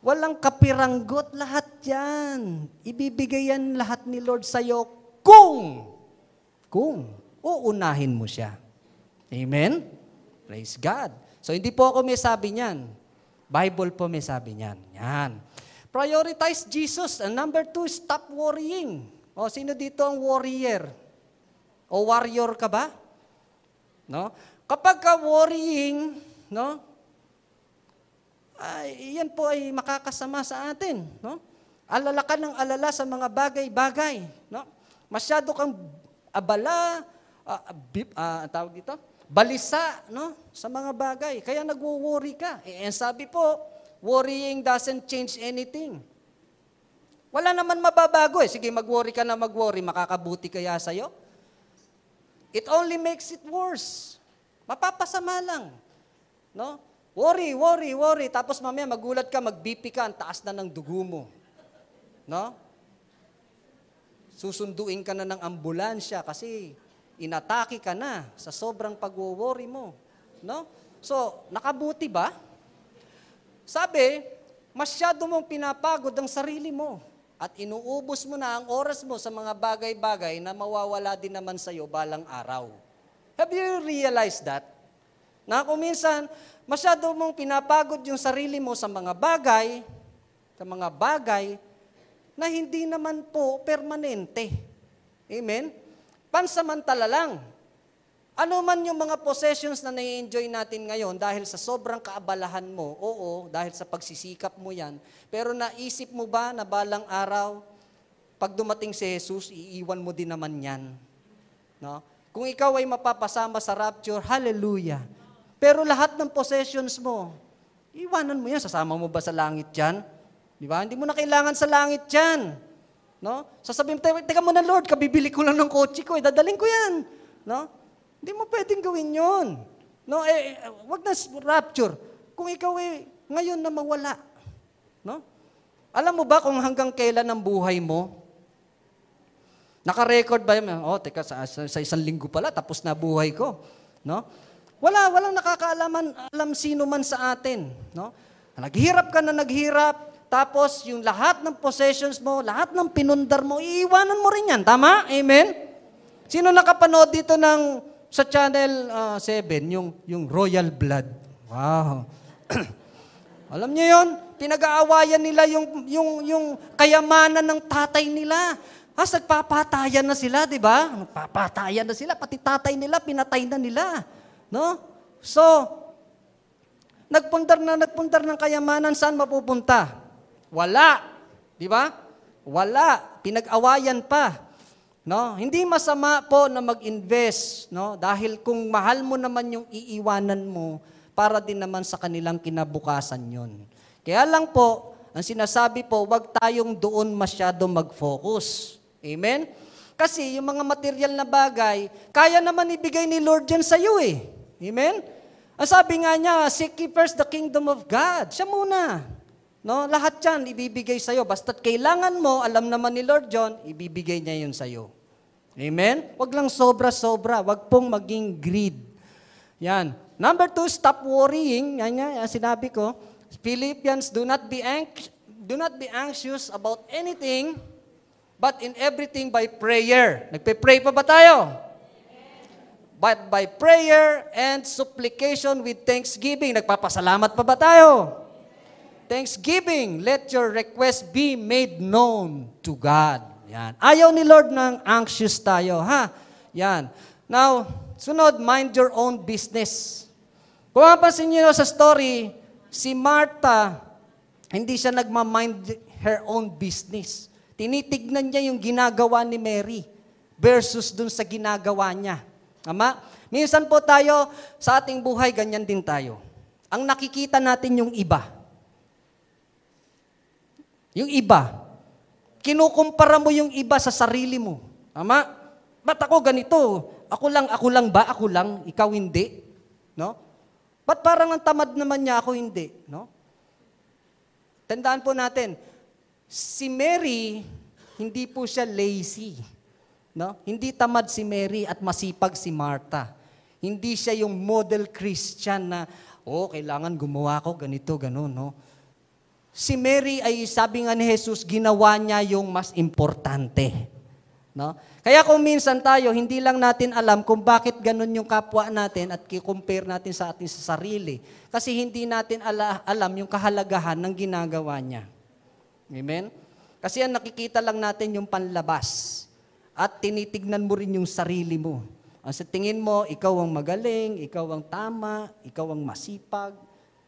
Walang kapiranggot, lahat yan. Ibibigay yan lahat ni Lord sa'yo kung uunahin mo siya. Amen? Praise God. So, hindi po ako may sabi niyan. Bible po may sabi niyan. Yan. Prioritize Jesus. And number 2, stop worrying. O, sino dito ang warrior? O warrior ka ba? No? Kapag ka worrying, no? Ay, yan po ay makakasama sa atin, no? Alala ka ng alala sa mga bagay-bagay, no? Masyado kang abala, tawag dito, balisa, no? Sa mga bagay. Kaya nagwo-worry ka. And sabi po, worrying doesn't change anything. Wala naman mababago eh. Sige, mag-worry ka na mag-worry. Makakabuti kaya sa'yo? It only makes it worse. Mapapasama lang. No? Worry. Tapos mamaya magulat ka, mag-BP ka, ang taas na ng dugo mo. No? Susunduin ka na ng ambulansya kasi inatake ka na sa sobrang pag-worry mo. No? So, nakabuti ba? Sabi, masyado mong pinapagod ang sarili mo at inuubos mo na ang oras mo sa mga bagay-bagay na mawawala din naman sa iyo balang araw. Have you realized that? Na kung minsan, masyado mong pinapagod yung sarili mo sa mga bagay na hindi naman po permanente. Amen? Pansamantala lang. Ano man yung mga possessions na nai-enjoy natin ngayon dahil sa sobrang kaabalahan mo, oo, dahil sa pagsisikap mo yan, pero naisip mo ba na balang araw, pag dumating si Jesus, iiwan mo din naman yan? No? Kung ikaw ay mapapasama sa rapture, hallelujah. Pero lahat ng possessions mo, iwanan mo yan. Sasama mo ba sa langit yan? Di ba? Hindi mo na kailangan sa langit yan. No? Sasabihin mo, teka muna Lord, kabibili ko lang ng kotse ko, dadaling ko yan. No? Hindi mo pwedeng gawin yun. No? Wag na rapture. Kung ikaw ngayon na mawala. No? Alam mo ba kung hanggang kailan ang buhay mo? Naka-record ba yun? Teka, sa isang linggo pala, tapos na buhay ko. No? Walang alam sino man sa atin. No? Naghirap ka na naghirap, tapos yung lahat ng possessions mo, lahat ng pinundar mo, iiwanan mo rin yan. Tama? Amen? Sino nakapanood dito sa Channel 7, yung Royal Blood? Wow. Alam niyo yun? Pinag-aawayan nila yung kayamanan ng tatay nila. Nagpapatayan na sila, di ba? Nagpapatayan na sila. Pati tatay nila, pinatay na nila. No? So, nagpundar ng kayamanan, saan mapupunta? Wala. Di ba? Wala. Pinag-awayan pa. No? Hindi masama po na mag-invest, no? Dahil kung mahal mo naman yung iiwanan mo, para din naman sa kanilang kinabukasan yon. Kaya lang po, ang sinasabi po, wag tayong doon masyado mag-focus. Amen? Kasi yung mga material na bagay, kaya naman ibigay ni Lord yan sa iyo eh. Amen? Ang sabi nga niya, seek ye first the kingdom of God. Siya muna. No? Lahat yan ibibigay sa iyo. Basta't kailangan mo, alam naman ni Lord John, ibibigay niya yun sa iyo. Amen? Wag lang sobra-sobra. Wag pong maging greed. Yan. Number 2, stop worrying. Yan sinabi ko. Philippians, do not be anxious about anything, but in everything by prayer. Nagpe-pray pa ba tayo? But by prayer and supplication with thanksgiving. Nagpapasalamat pa ba tayo? Thanksgiving, let your request be made known to God. Yan. Ayaw ni Lord ng anxious tayo, ha? Yan. Now, sunod, mind your own business. Kung mapansin niyo sa story, si Martha, hindi siya nagmamind her own business. Tinitignan niya yung ginagawa ni Mary versus dun sa ginagawa niya. Tama? Minsan po tayo, sa ating buhay, ganyan din tayo. Ang nakikita natin yung iba. Yung iba. Kinukumpara mo yung iba sa sarili mo. Tama? Ba't ako ganito? Ako lang ba? Ako lang, ikaw hindi. No? Ba't parang ang tamad naman niya, ako hindi? No? Tandaan po natin, si Mary, hindi po siya lazy. No? Hindi tamad si Mary at masipag si Martha. Hindi siya yung model Christian na, kailangan gumawa ko ganito, gano'n. No? Si Mary ay, sabi nga ni Jesus, ginawa niya yung mas importante. No? Kaya kung minsan tayo, hindi lang natin alam kung bakit ganun yung kapwa natin at i-compare natin sa ating sarili. Kasi hindi natin alam yung kahalagahan ng ginagawa niya. Amen? Kasi ang nakikita lang natin yung panlabas. At tinitignan mo rin yung sarili mo. Ang sa tingin mo, ikaw ang magaling, ikaw ang tama, ikaw ang masipag.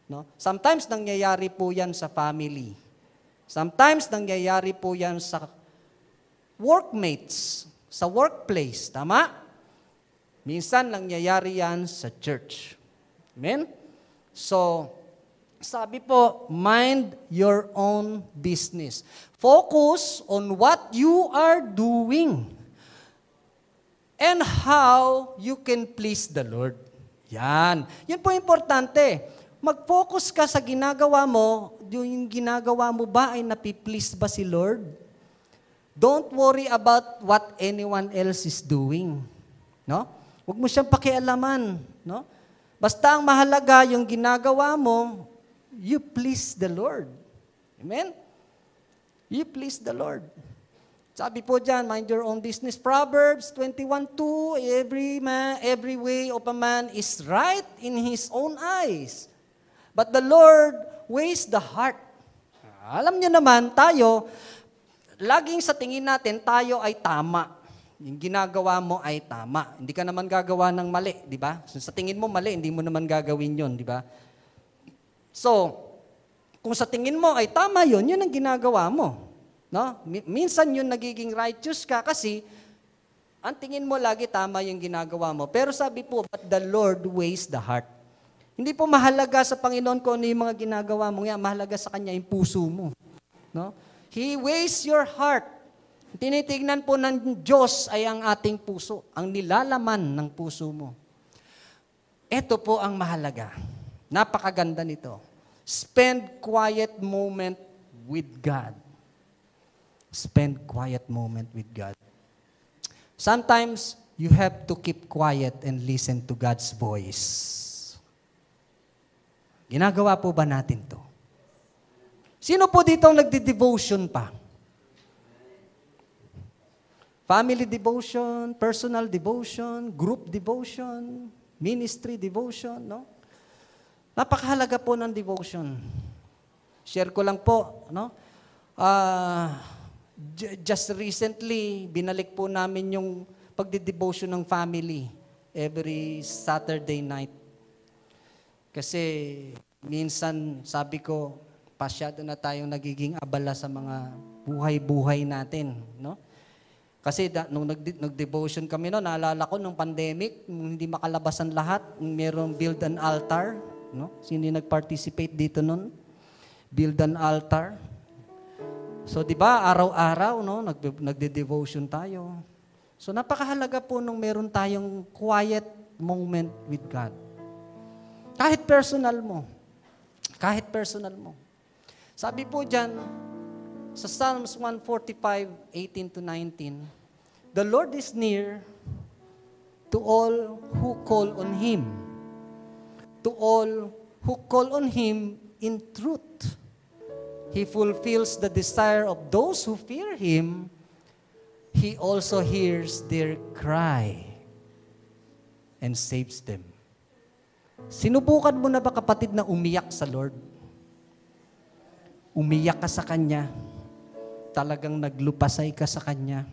No? Sometimes nangyayari po yan sa family. Sometimes nangyayari po yan sa workmates, sa workplace. Tama? Minsan nangyayari yan sa church. Amen? So, sabi po, mind your own business. Focus on what you are doing and how you can please the Lord. Yan. Yan po importante. Mag-focus ka sa ginagawa mo, yung ginagawa mo ba ay napiplease ba si Lord? Don't worry about what anyone else is doing. No? Huwag mo siyang pakialaman. No? Basta ang mahalaga yung ginagawa mo, you please the Lord. Amen? You please the Lord. Sabi po dyan, mind your own business. Proverbs 21:2, every way of a man is right in his own eyes. But the Lord weighs the heart. Alam niyo naman, tayo, laging sa tingin natin, tayo ay tama. Yung ginagawa mo ay tama. Hindi ka naman gagawa ng mali, di ba? Sa tingin mo mali, hindi mo naman gagawin yon, di ba? So, kung sa tingin mo ay tama yun, yun ang ginagawa mo. No? Minsan yun nagiging righteous ka kasi ang tingin mo lagi tama yung ginagawa mo. Pero sabi po, but the Lord weighs the heart. Hindi po mahalaga sa Panginoon kung ano yung mga ginagawa mo. Mahalaga sa Kanya yung puso mo. No? He weighs your heart. Tinitignan po ng Diyos ay ang ating puso, ang nilalaman ng puso mo. Ito po ang mahalaga. Napakaganda nito. Spend quiet moment with God. Spend quiet moment with God. Sometimes, you have to keep quiet and listen to God's voice. Ginagawa po ba natin to? Sino po dito ang nagdi-devotion pa? Family devotion, personal devotion, group devotion, ministry devotion, no? Napakahalaga po ng devotion. Share ko lang po, no? Just recently, binalik po namin yung pagdi-devotion ng family every Saturday night. Kasi minsan, sabi ko, pasyado na tayong nagiging abala sa mga buhay-buhay natin, no? Kasi nung nag-devotion kami noon, naalala ko nung pandemic, nung hindi makalabasan lahat, merong build an altar, no? Sino yung nag-participate dito noon? Build an altar. So, di ba, araw-araw, no, nagde-devotion tayo. So, napakahalaga po nung meron tayong quiet moment with God. Kahit personal mo. Kahit personal mo. Sabi po dyan, sa Psalms 145:18-19, the Lord is near to all who call on Him. To all who call on Him in truth. He fulfills the desire of those who fear Him. He also hears their cry and saves them. Sinubukan mo na ba, kapatid, na umiyak sa Lord? Umiyak ka sa Kanya. Talagang naglupasay ka sa Kanya.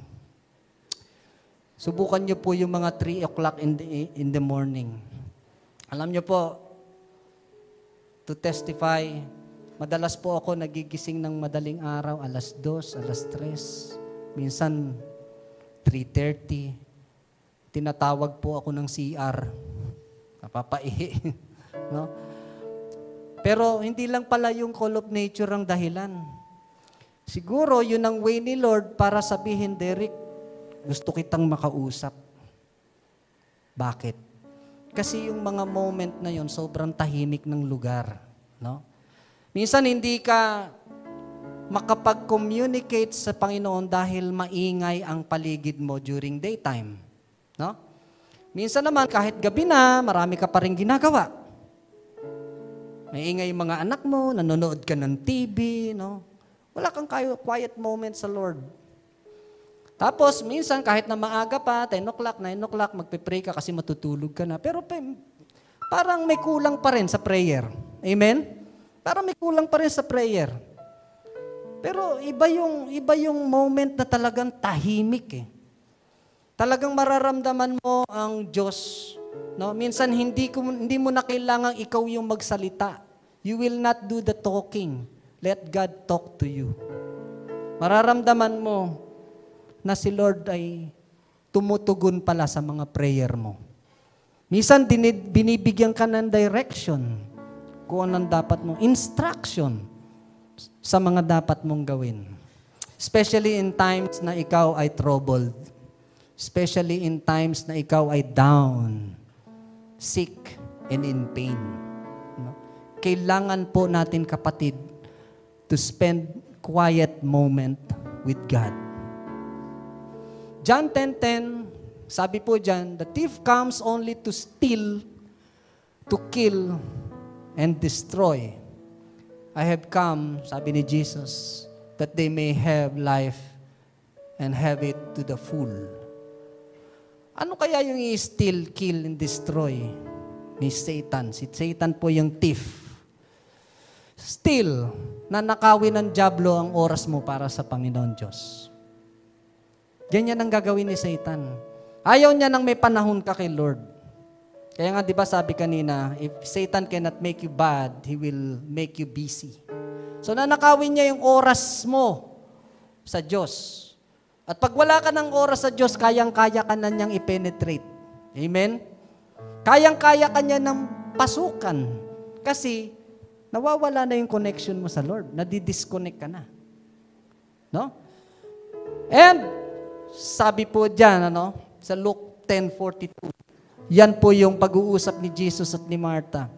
Subukan niyo po yung mga 3 o'clock in the morning. Alam niyo po, to testify. Madalas po ako nagigising ng madaling araw, 2:00, 3:00, minsan 3:30. Tinatawag po ako ng CR. Napapaihi. No? Pero hindi lang pala yung call of nature ang dahilan. Siguro yun ang way ni Lord para sabihin, Derek, gusto kitang makausap. Bakit? Kasi yung mga moment na yun, sobrang tahimik ng lugar. No? Minsan hindi ka makapag-communicate sa Panginoon dahil maingay ang paligid mo during daytime. No? Minsan naman, kahit gabi na, marami ka pa rin ginagawa. Maingay yung mga anak mo, nanonood ka ng TV, no? Wala kang quiet moment sa Lord. Tapos, minsan, kahit na maaga pa, 10 o'clock, 9 o'clock, magpe-pray ka kasi matutulog ka na. Pero parang may kulang pa rin sa prayer. Amen? Parang may kulang pa rin sa prayer. Pero iba yung moment na talagang tahimik eh. Talagang mararamdaman mo ang Diyos. No? Minsan hindi mo na kailangang ikaw yung magsalita. You will not do the talking. Let God talk to you. Mararamdaman mo na si Lord ay tumutugon pala sa mga prayer mo. Minsan binibigyan ka ng direction kung anong dapat mong instruction sa mga dapat mong gawin. Especially in times na ikaw ay troubled. Especially in times na ikaw ay down, sick, and in pain. No? Kailangan po natin, kapatid, to spend quiet moment with God. John 10:10, sabi po dyan, the thief comes only to steal, to kill, and destroy. I have come, sabi ni Jesus, that they may have life and have it to the full. Ano kaya yung i-steal, kill, and destroy ni Satan? Si Satan po yung thief. Steal, nanakawin ng dyablo ang oras mo para sa Panginoon Diyos. Ganyan ang gagawin ni Satan. Ayaw niya nang may panahon ka kay Lord. Kaya nga, di ba sabi kanina, if Satan cannot make you bad, he will make you busy. So nanakawin niya yung oras mo sa Diyos. At pag wala ka ng oras sa Diyos, kayang-kaya ka na niyang i-penetrate. Amen? Kayang-kaya ka niya ng pasukan. Kasi nawawala na yung connection mo sa Lord. Nadi-disconnect ka na. No? And sabi po dyan, sa Luke 10:42, yan po yung pag-uusap ni Jesus at ni Martha.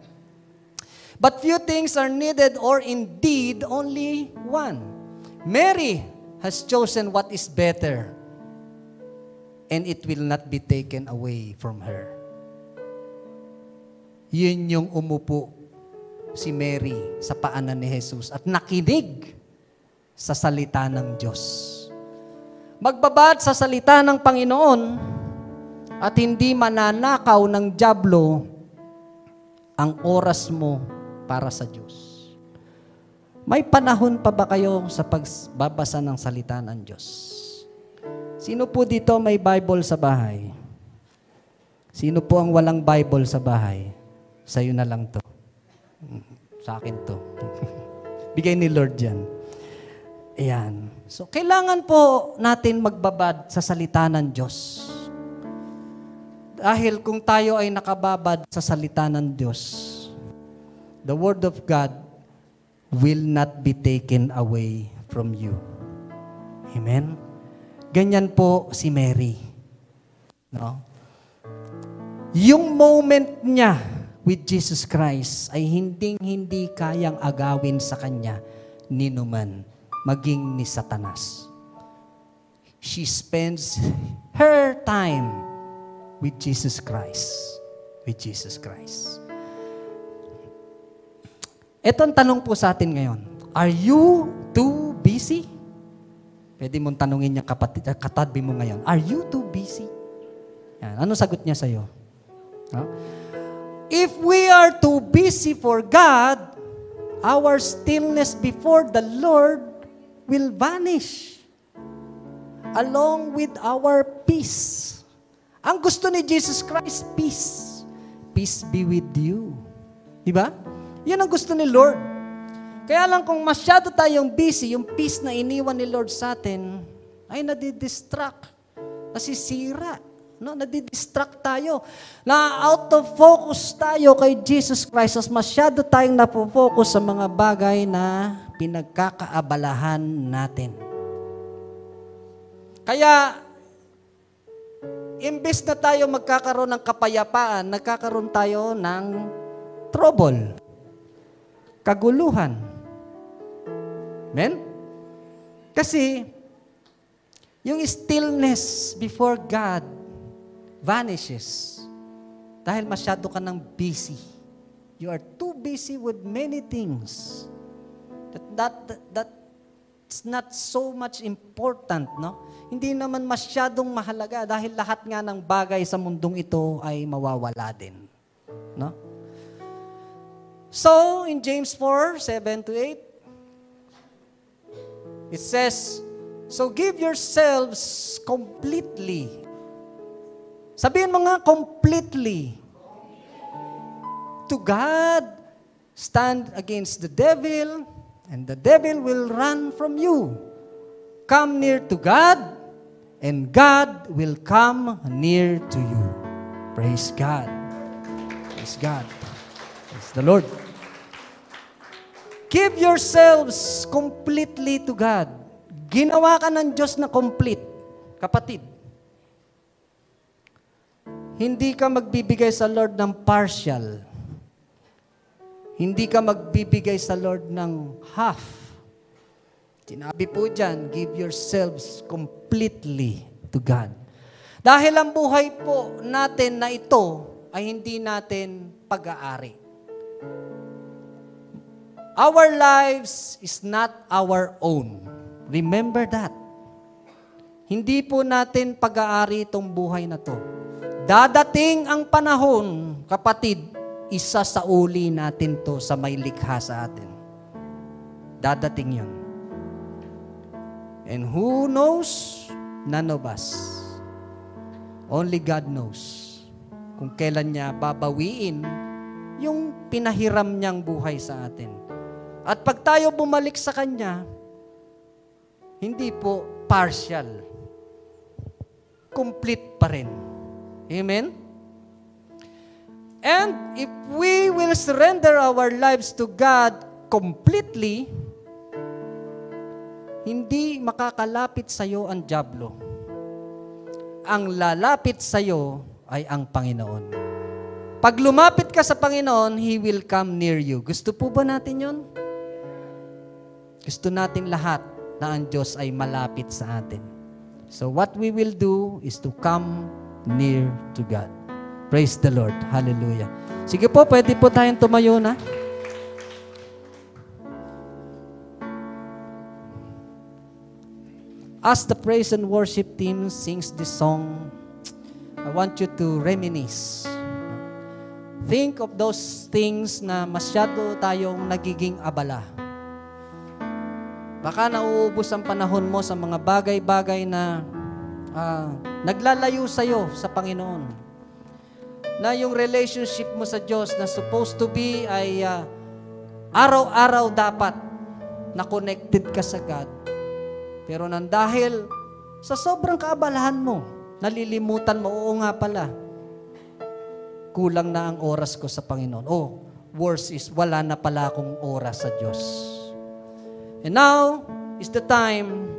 But few things are needed, or indeed only one. Mary has chosen what is better, and it will not be taken away from her. Yun yung umupo si Mary sa paanan ni Jesus at nakinig sa salita ng Diyos. Magbabad sa salita ng Panginoon at hindi mananakaw ng dyablo ang oras mo para sa Diyos. May panahon pa ba kayo sa pagbabasa ng salita ng Diyos? Sino po dito may Bible sa bahay? Sino po ang walang Bible sa bahay? Sa'yo na lang to. Sa akin to. Bigay ni Lord yan. Ayan. So, kailangan po natin magbabad sa salita ng Diyos. Dahil kung tayo ay nakababad sa salita ng Diyos, the Word of God will not be taken away from you. Amen? Ganyan po si Mary. No? Yung moment niya with Jesus Christ ay hindi kayang agawin sa kanya ni numan, maging ni Satanas. She spends her time with Jesus Christ. With Jesus Christ. Ito ang tanong po sa atin ngayon. Are you too busy? Pwede mong tanungin niya katabi mo ngayon. Are you too busy? Yan. Ano sagot niya sa'yo? No? If we are too busy for God, our stillness before the Lord will vanish along with our peace. Ang gusto ni Jesus Christ, peace. Peace be with you. Diba? Yun ang gusto ni Lord. Kaya lang kung masyado tayong busy, yung peace na iniwan ni Lord sa atin, ay nadidistract, nasisira, no? Nadidistract tayo. Na out of focus tayo kay Jesus Christ as masyado tayong napofocus sa mga bagay na pinagkakaabalahan natin. Kaya, imbes na tayo magkakaroon ng kapayapaan, nagkakaroon tayo ng trouble, kaguluhan. Amen? Kasi, yung stillness before God vanishes dahil masyado ka ng busy. You are too busy with many things. That's not so much important, no? Hindi naman masyadong mahalaga dahil lahat nga ng bagay sa mundong ito ay mawawala din. No? So, in James 4:7-8, it says, so give yourselves completely. Sabihin mo nga, completely. To God, stand against the devil, and the devil will run from you. Come near to God, and God will come near to you. Praise God. Praise God. Praise the Lord. Give yourselves completely to God. Ginawa ka ng Diyos na complete, kapatid. Hindi ka magbibigay sa Lord ng partial. Hindi ka magbibigay sa Lord ng half. Sinabi po dyan, give yourselves completely to God. Dahil ang buhay po natin na ito ay hindi natin pag-aari. Our lives is not our own. Remember that. Hindi po natin pag-aari itong buhay na to. Dadating ang panahon, kapatid, isa sa uli natin to sa may likha sa atin. Dadating yun. And who knows? None of us. Only God knows kung kailan niya babawiin yung pinahiram niyang buhay sa atin. At pag tayo bumalik sa Kanya, hindi po partial. Complete pa rin. Amen? And if we will surrender our lives to God completely, hindi makakalapit sa iyo ang dyablo. Ang lalapit sa iyo ay ang Panginoon. Pag lumapit ka sa Panginoon, He will come near you. Gusto po ba natin yon? Gusto natin lahat na ang Diyos ay malapit sa atin. So what we will do is to come near to God. Praise the Lord. Hallelujah. Sige po, pwede po tayong tumayo na. As the praise and worship team sings this song, I want you to reminisce. Think of those things na masyado tayong nagiging abala. Baka nauubos ang panahon mo sa mga bagay-bagay na naglalayo sa'yo sa Panginoon. Na yung relationship mo sa Diyos na supposed to be ay araw-araw dapat na connected ka sa God. Pero nang dahil sa sobrang kaabalahan mo, nalilimutan mo, oo nga pala, kulang na ang oras ko sa Panginoon. Oh, worse is wala na pala akong oras sa Diyos. And now is the time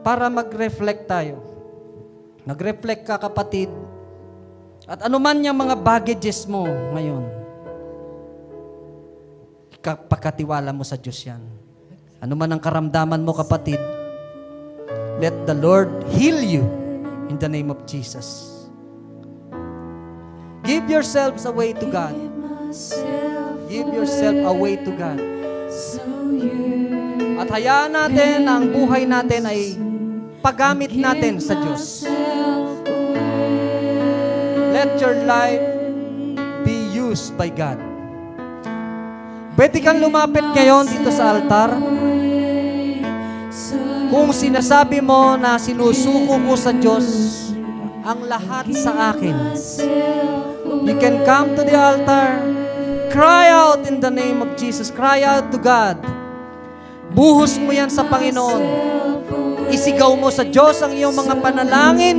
para mag-reflect tayo. Mag-reflect ka, kapatid. At anuman yung mga baggages mo ngayon, pagkatiwala mo sa Diyos yan. Ano man ang karamdaman mo, kapatid, let the Lord heal you in the name of Jesus. Give yourselves away to God. Give yourself away to God. At hayaan natin na ang buhay natin ay paggamit natin sa Diyos. Let your life be used by God. Pwede kang lumapit ngayon dito sa altar. Kung sinasabi mo na sinusuko mo sa Diyos ang lahat sa akin, you can come to the altar Cry out in the name of Jesus. Cry out to God. Buhos mo yan sa Panginoon. Isigaw mo sa Diyos ang iyong mga panalangin.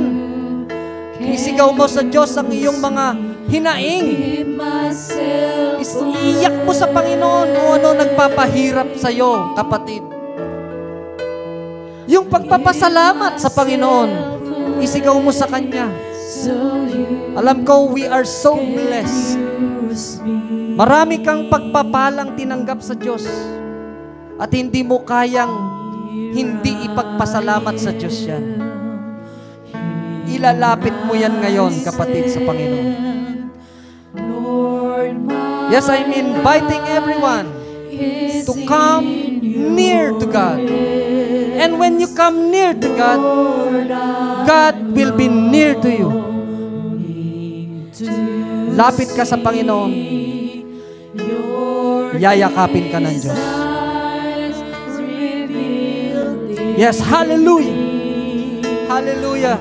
Isigaw mo sa Diyos ang iyong mga hinaing. Iiyak mo sa Panginoon kung ano nagpapahirap sa iyo, kapatid. Yung pagpapasalamat sa Panginoon, isigaw mo sa Kanya. Alam ko, we are so blessed. Marami kang pagpapalang tinanggap sa Diyos at hindi mo kayang hindi ipagpasalamat sa Diyos yan. Ilalapit mo yan ngayon, kapatid, sa Panginoon. Yes, I'm inviting everyone to come near to God. And when you come near to God, God will be near to you. Lapit ka sa Panginoon. Yayakapin ka ng Diyos. Yes, hallelujah. Hallelujah.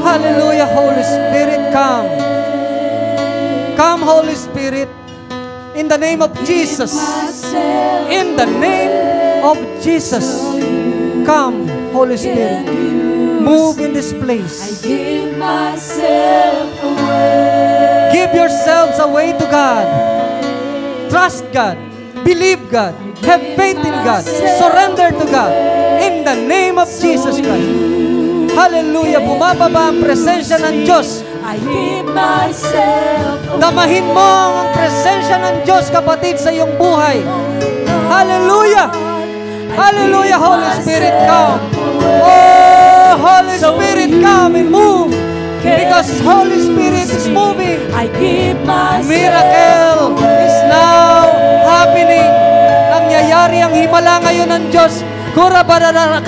Hallelujah, Holy Spirit, come. Come, Holy Spirit, in the name of Jesus. In the name of Jesus. Come, Holy Spirit. Move in this place. Give yourselves away to God. Trust God. Believe God. Have faith in God. Surrender to God. In the name of Jesus Christ. Hallelujah. Bumababa ang presensya ng Diyos. Damahin mo ang presensya ng Diyos, kapatid, sa iyong buhay. Hallelujah. Hallelujah. Holy Spirit, come. Oh, Holy Spirit, come and move. Because Holy Spirit is moving. Miracle is now happening. Nangyayari ang himala ngayon ng Diyos. Kandara,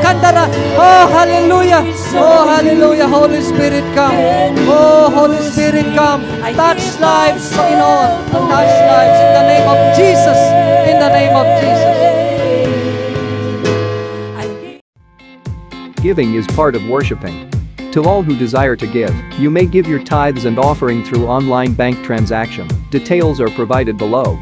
kandara. Oh, hallelujah. Oh, hallelujah. Holy Spirit, come. Oh, Holy Spirit, come. Touch lives, Panginoon. Touch lives in the name of Jesus. In the name of Jesus. Giving is part of worshiping. To all who desire to give, you may give your tithes and offering through online bank transaction. Details are provided below.